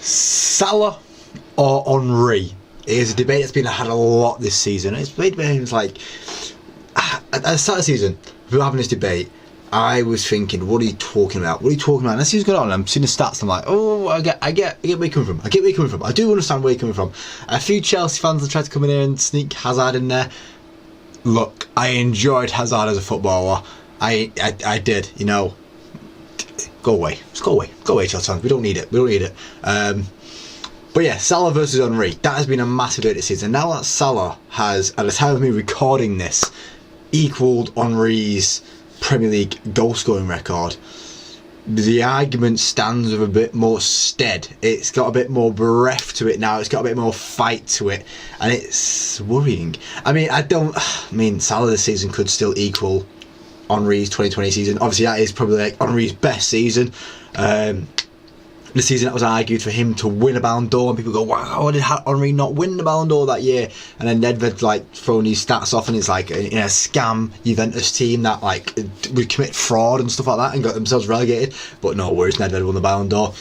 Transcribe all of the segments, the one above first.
Salah or Henry is a debate that's been had a lot this season. It's been like at the start of the season, if we were having this debate, I was thinking, what are you talking about? What are you talking about? And as he was going on, I'm seeing the stats, and I'm like, oh, I get where you're coming from. I get where you're coming from. I do understand where you're coming from. A few Chelsea fans have tried to come in here and sneak Hazard in there. Look, I enjoyed Hazard as a footballer. I did, you know. Go away. Just go away. Go away, Chelsea fans. We don't need it. But yeah, Salah versus Henry. That has been a massive debate this season. Now that Salah has, at the time of me recording this, equalled Henry's Premier League goal scoring record, the argument stands with a bit more stead. It's got a bit more breath to it now. It's got a bit more fight to it, and it's worrying. I mean, Salah this season could still equal Henry's 2020 season. Obviously, that is probably like Henry's best season. The season that was argued for him to win a Ballon d'Or, and people go, wow, how did Henry not win the Ballon d'Or that year? And then Nedved like throwing these stats off, and it's like in a scam Juventus team that like would commit fraud and stuff like that and got themselves relegated. But no worries, Nedved won the Ballon d'Or.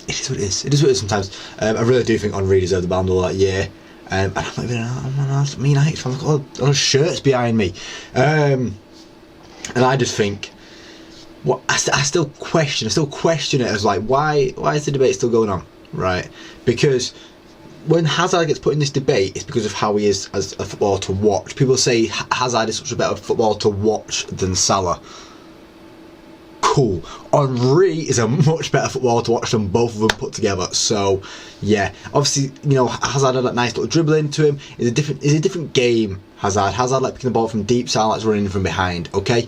It is what it is. It is what it is sometimes. I really do think Henry deserved the Ballon d'Or that year. And I'm not even a United fan. I've got all those shirts behind me. And I just think, I still question it as like, why is the debate still going on, right? Because when Hazard gets put in this debate, it's because of how he is as a footballer to watch. People say Hazard is such a better footballer to watch than Salah. Cool. Henry is a much better footballer to watch than both of them put together. So yeah, obviously, you know, Hazard had that nice little dribble into him. It's a different game. Hazard like picking the ball from deep, Salah likes running from behind. Okay.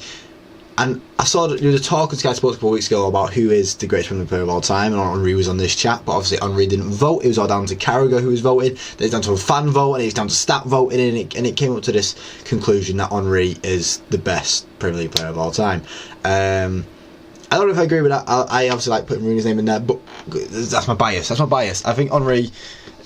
And I saw the talk on Sky Sports a couple of weeks ago about who is the greatest Premier League player of all time, and Henry was on this chat, but obviously Henry didn't vote. It was all down to Carragher who was voting, then it's down to a fan vote, and it's down to stat voting, and it came up to this conclusion that Henry is the best Premier League player of all time. I don't know if I agree with that. I obviously like putting Rooney's name in there, but that's my bias. I think Henry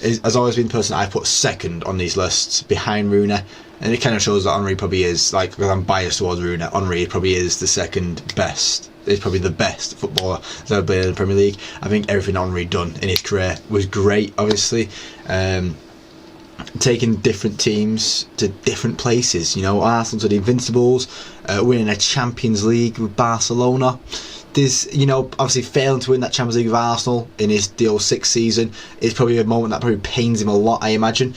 has always been the person I've put second on these lists behind Rooney. And it kind of shows that Henry probably is, like, because I'm biased towards Rooney, Henry probably is the second best. He's probably the best footballer that's ever played in the Premier League. I think everything Henry done in his career was great, obviously. Taking different teams to different places, you know, Arsenal to the Invincibles, winning a Champions League with Barcelona. There's, you know, obviously failing to win that Champions League with Arsenal in his 06 season is probably a moment that probably pains him a lot, I imagine.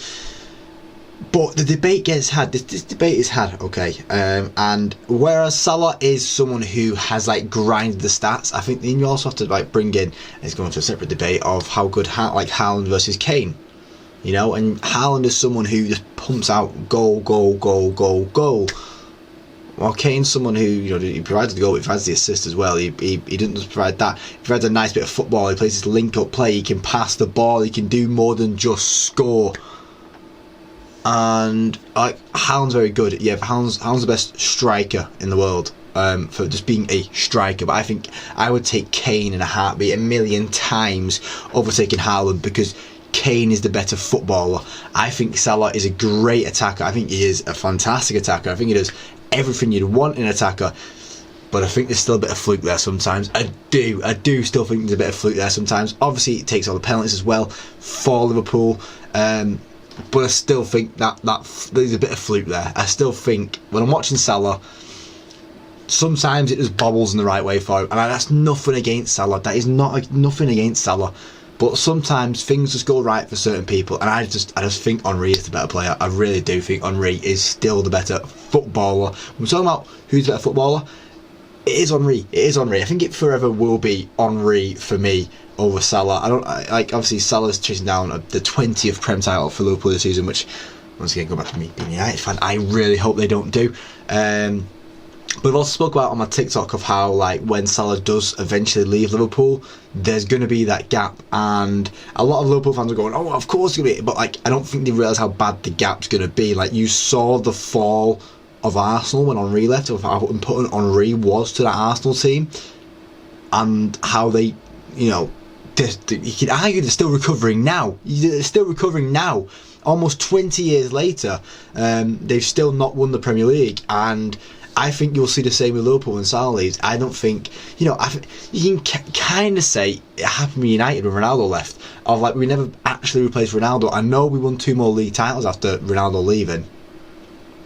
But the debate gets had. This debate is had, okay. And whereas Salah is someone who has like grinded the stats, I think then you also have to like bring in, it's going to a separate debate of how good like Haaland versus Kane, you know. And Haaland is someone who just pumps out goal. While Kane's someone who, you know, he provides the goal, he provides the assist as well. He doesn't just provide that. He provides a nice bit of football. He plays his link-up play. He can pass the ball. He can do more than just score. And like Haaland's very good. Yeah, Haaland's the best striker in the world for just being a striker. But I think I would take Kane in a heartbeat 1,000,000 times overtaking Haaland, because Kane is the better footballer. I think Salah is a great attacker. I think he is a fantastic attacker. I think he does everything you'd want in an attacker. But I think there's still a bit of fluke there sometimes. I do still think there's a bit of fluke there sometimes. Obviously, it takes all the penalties as well for Liverpool. But I still think that there's a bit of fluke there. I still think when I'm watching Salah, sometimes it just bobbles in the right way for him, and that's nothing against Salah. That is nothing against Salah. But sometimes things just go right for certain people, and I just think Henry is the better player. I really do think Henry is still the better footballer. When we're talking about who's the better footballer, it is Henry. I think it forever will be Henry for me over Salah. Obviously Salah's chasing down the 20th Prem title for Liverpool this season, which, once again, go back to me being a United fan, I really hope they don't do. But I've also spoke about on my TikTok of how, like, when Salah does eventually leave Liverpool, there's going to be that gap, and a lot of Liverpool fans are going, oh, of course it's going to be, but like, I don't think they realise how bad the gap's going to be. Like, you saw the fall of Arsenal when Henry left, of how important Henry was to that Arsenal team, and how they, you know, you could argue they're still recovering now. Almost 20 years later, they've still not won the Premier League, and I think you'll see the same with Liverpool when Salah leaves. I don't think, you can kind of say it happened with United when Ronaldo left. Of like, we never actually replaced Ronaldo. I know we won 2 more league titles after Ronaldo leaving,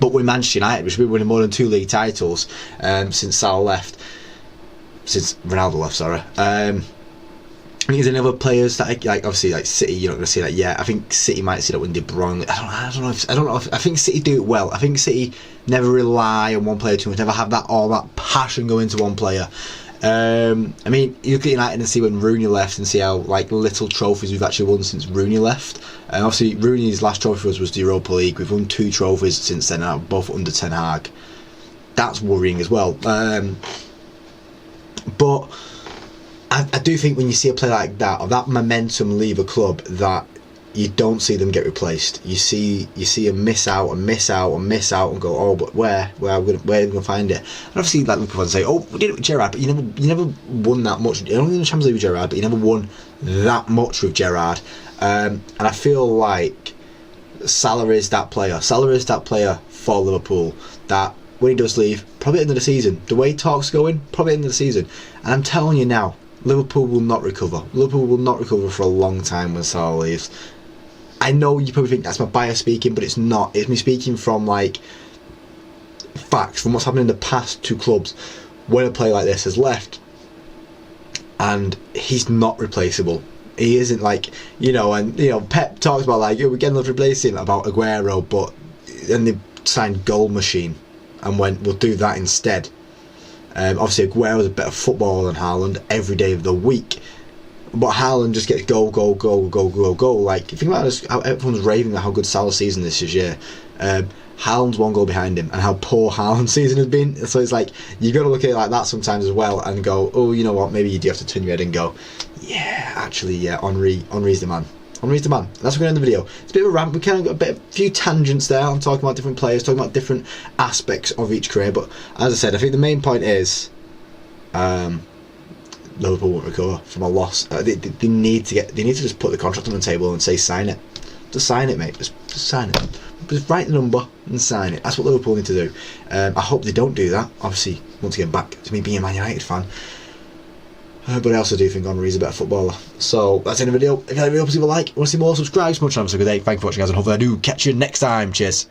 but with Manchester United, we should be winning more than 2 league titles since Salah left. Since Ronaldo left, sorry. I think there's other players that obviously like City. You're not going to see that yet. I think City might see that when De Bruyne. I don't know. I think City do it well. I think City never rely on one player too much. Never have all that passion go into one player. I mean, you look at United and see when Rooney left, and see how like little trophies we've actually won since Rooney left. And obviously Rooney's last trophy was the Europa League. We've won 2 trophies since then, both under Ten Hag. That's worrying as well. But I do think when you see a player like that, or that momentum leave a club, that you don't see them get replaced. You see them miss out and go, oh, but where are we going to find it? And obviously, like people say, oh, we did it with Gerrard, but you never won that much. You only won the Champions League with Gerrard, but you never won that much with Gerrard. And I feel like Salah is that player. Salah is that player for Liverpool that when he does leave, probably at the end of the season, the way talk's going, probably at the end of the season. And I'm telling you now, Liverpool will not recover. Liverpool will not recover for a long time when Salah leaves. I know you probably think that's my bias speaking, but it's not. It's me speaking from like facts, from what's happened in the past to clubs when a player like this has left, and he's not replaceable. He isn't like, Pep talks about like, we're getting to replace him about Aguero, but then they signed Goal Machine and went, we'll do that instead. Obviously Aguero's a better footballer than Haaland every day of the week, but Haaland just gets goal. Like, think about how everyone's raving about how good Salah's season this year. Haaland's 1 goal behind him, and how poor Haaland's season has been. So it's like, you got to look at it like that sometimes as well, and go, oh, you know what, maybe you do have to turn your head and go, yeah, actually, yeah, Henry's the man. Henry's the man. That's what we're going to end the video. It's a bit of a rant. We kind of got a few tangents there. I'm talking about different players, talking about different aspects of each career. But as I said, I think the main point is Liverpool won't recover from a loss. They need to just put the contract on the table and say sign it. Just sign it, mate. Just sign it. Just write the number and sign it. That's what Liverpool need to do. I hope they don't do that. Obviously, once again, back to me being a Man United fan. But I also do think Henry's a better footballer. So that's the end of the video. If you like the video, please leave a like. Want to see more, subscribe. Much time. Have a good day. Thank you for watching, guys, and hopefully I do catch you next time. Cheers.